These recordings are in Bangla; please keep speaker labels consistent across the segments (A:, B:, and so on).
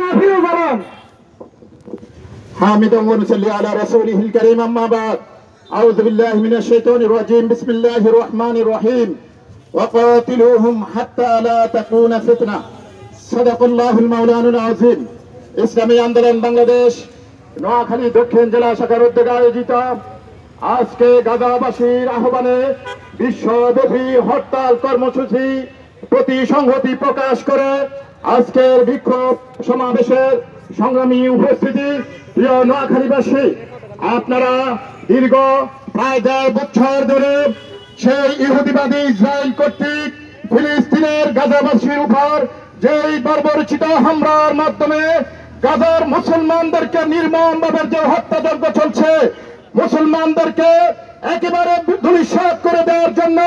A: মাহফিল জানান।
B: حامدا ونصلي على رسوله الكريم أما بعد أعوذ بالله من الشيطان الرجيم بسم الله الرحمن الرحيم وقاتلوهم حتى لا تكون فتنة صدق الله المولانا العظيم ইসলামী আন্দোলন বাংলাদেশ নোয়াখালী দক্ষিণ জেলা শাখার উদ্যোগে আয়োজিত আজকে গাজাবাসীর আহ্বানে বিশ্বব্যাপী হরতাল কর্মসূচি প্রতি সংহতি প্রকাশ করে আজকের বিক্ষোভ সমাবেশের সংগ্রামী উপস্থিতি প্রিয় নোয়াখালীবাসী, আপনারা দীর্ঘ প্রায় 1.5 বছর ধরে সেই ইহুদিবাদী ইসরায়েল কর্তৃক ফিলিস্তিনের গাজাবাসীর উপর যেই বর্বরচিত হামলার মাধ্যমে গাজার মুসলমানদেরকে নির্মমভাবে যে হত্যাযজ্ঞ চলছে, মুসলমানদেরকে একেবারে ধূলিসাৎ করে দেওয়ার জন্য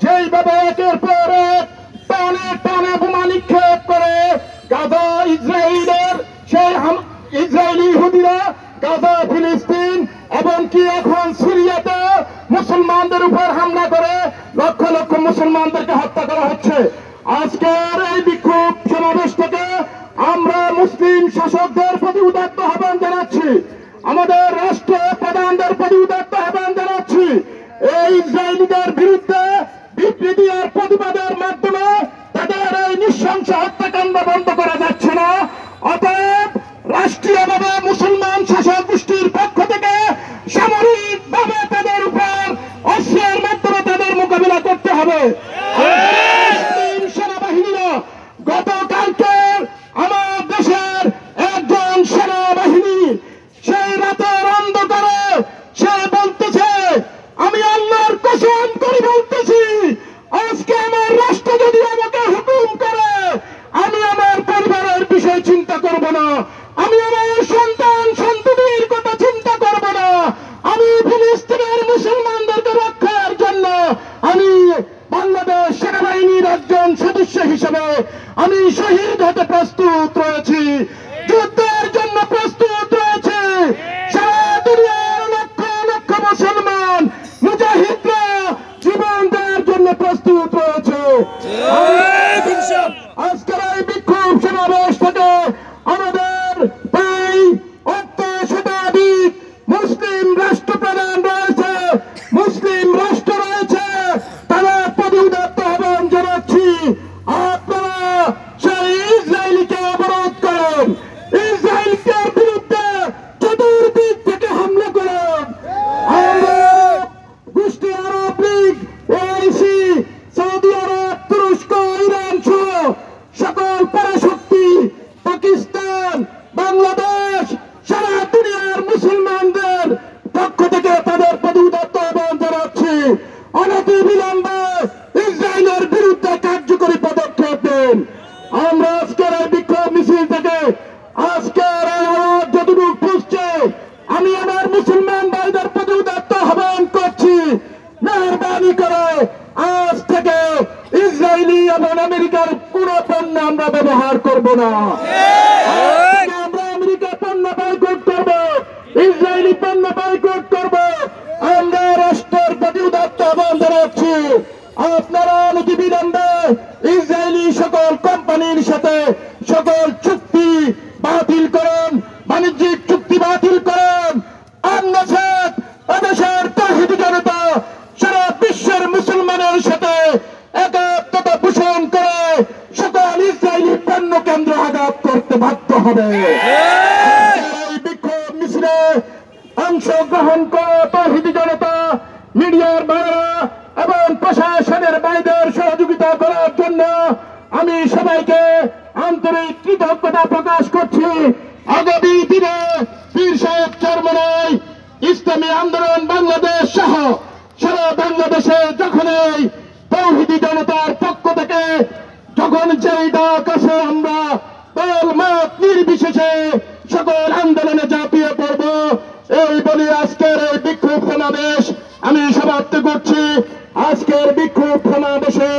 B: যেইভাবে একের পর এক টানে টানে বোমা নিক্ষেপ করে গাজা ইসরায়েলের সেই ইসরায়েলি ইহুদিরা গাজা, ফিলিস্তিন এবং কি এখন সিরিয়াতে মুসলমানদের উপর হামলা করে লক্ষ লক্ষ মুসলমানদেরকে হত্যা করা হচ্ছে। আজকের এই বিক্ষোভ সমাবেশ থেকে আমরা মুসলিম শাসকদের প্রতি উদাত্ত আহ্বান জানাচ্ছি, আমাদের রাষ্ট্র প্রধানদের প্রতি উদাত্ত আহ্বান জানাচ্ছি, এই ইসরায়েলিদের বিরুদ্ধে বিবৃতি আর প্রতিবাদের মাধ্যমে তাদের এই নৃশংস হত্যাকাণ্ড বন্ধ করা যাচ্ছে না। অতএব রাষ্ট্রীয়ভাবে মুসলমান শাসক গোষ্ঠীর পক্ষ থেকে সামরিকভাবে তাদের উপর অস্ত্রের মাধ্যমে তাদের মোকাবিলা করতে হবে। সেনাবাহিনীরা গতকালকে আমার দেশের একজন সেনাবাহিনী সেই রাতের অন্ধকারে সে বলতেছে, আমি আল্লাহর কসম করে বলতেছি, আজকে আমার রাষ্ট্র যদি আমাকে হুকুম করে আমি আমার পরিবারের বিষয় চিন্তা করব না, আমি আমার সন্তান সন্ততির কথা চিন্তা করব না, আমি ফিলিস্তিনের মুসলমানদেরকে রক্ষার জন্য আমি বাংলাদেশ সেনাবাহিনীর একজন সদস্য হিসেবে আমি শহীদ হতে প্রস্তুত রয়েছি, যুদ্ধের জন্য প্রস্তুত রয়েছে। সারা দুনিয়ার লক্ষ লক্ষ মুসলমান মুজাহিদরা জীবন দেওয়ার জন্য প্রস্তুত রয়েছে। আজকের এই বিক্ষোভ সমাবেশ থেকে আমাদের প্রায় 8 শতাধিক মুসলিম রাষ্ট্রপ্রধান রয়েছে, মুসলিম রাষ্ট্র রয়েছে, তারা প্রতি উদাত্ত আহ্বান জানাচ্ছি, আপনারা সেই ইসরায়েলকে অবরোধ করেন, ইসরায়েলকে বিরুদ্ধে চতুর্দিক থেকে হামলা করেন। আমরা গোষ্ঠী আরব লীগ, ওআইসি, সৌদি আরব, তুরস্ক, ইরান সহ সকল পরাশক্তি, পাকিস্তান, বাংলাদেশ, সারা দুনিয়ার মুসলমানদের পক্ষ থেকে তাদের প্রতি উদাত্ত আহ্বান জানাচ্ছি, অনতিবিলম্বে ইসরায়েলের বিরুদ্ধে কার্যকরী পদক্ষেপ নেন। আমরা আজকের এই বিক্ষোভ মিছিল থেকে আজকের এই আওয়াজ যতটুকু পুষছে আমি আমার মুসলমান ভাইদের প্রতি উদাত্ত আহ্বান করছি, মেহরবানি করে আজ থেকে ইসরায়েলি এবং আমেরিকার কোন পণ্য আমরা ব্যবহার করব না। আমরা আমেরিকার পণ্য বয়কট করব, ইসরায়েলি পণ্য বয়কট করব। আমরা রাষ্ট্রের প্রতি উদাত্ত আহ্বান জানাচ্ছি, আপনারা অনতিবিলম্বে ইসরায়েলি সকল কোম্পানির সাথে সকল চুক্তি বাতিল করেন, বাণিজ্যিক চুক্তি বাতিল করেন। আন্নাসের এদেশের তাওহীদি জনতা সারা বিশ্বের মুসলমানের সাথে একাত্মতা পোষণ করে সকল ইসরায়েলি পণ্য কেন্দ্র আঘাত করতে বাধ্য হবে। এই বিক্ষোভ মিছিলে অংশগ্রহণ করে তাওহীদি জনতা, মিডিয়ার ভাইরা এবং প্রশাসনের ভাইদের সহযোগিতা করার জন্য আমি সবাইকে আন্তরিক কৃতজ্ঞতা প্রকাশ করছি। আগামী দিনে পীর সাহেব চরমনাই ইসলামী আন্দোলন বাংলাদেশ সহ সারা বাংলাদেশে যখন এই তাওহীদি জনতার পক্ষ থেকে যখন যেই ডাক আসে আমরা দল মত নির্বিশেষে সকল আন্দোলনে ঝাঁপিয়ে পড়ব, এই বলে আজকের এই বিক্ষোভ সমাবেশ আমি সমাপ্ত করছি। আজকের বিক্ষোভ সমাবেশে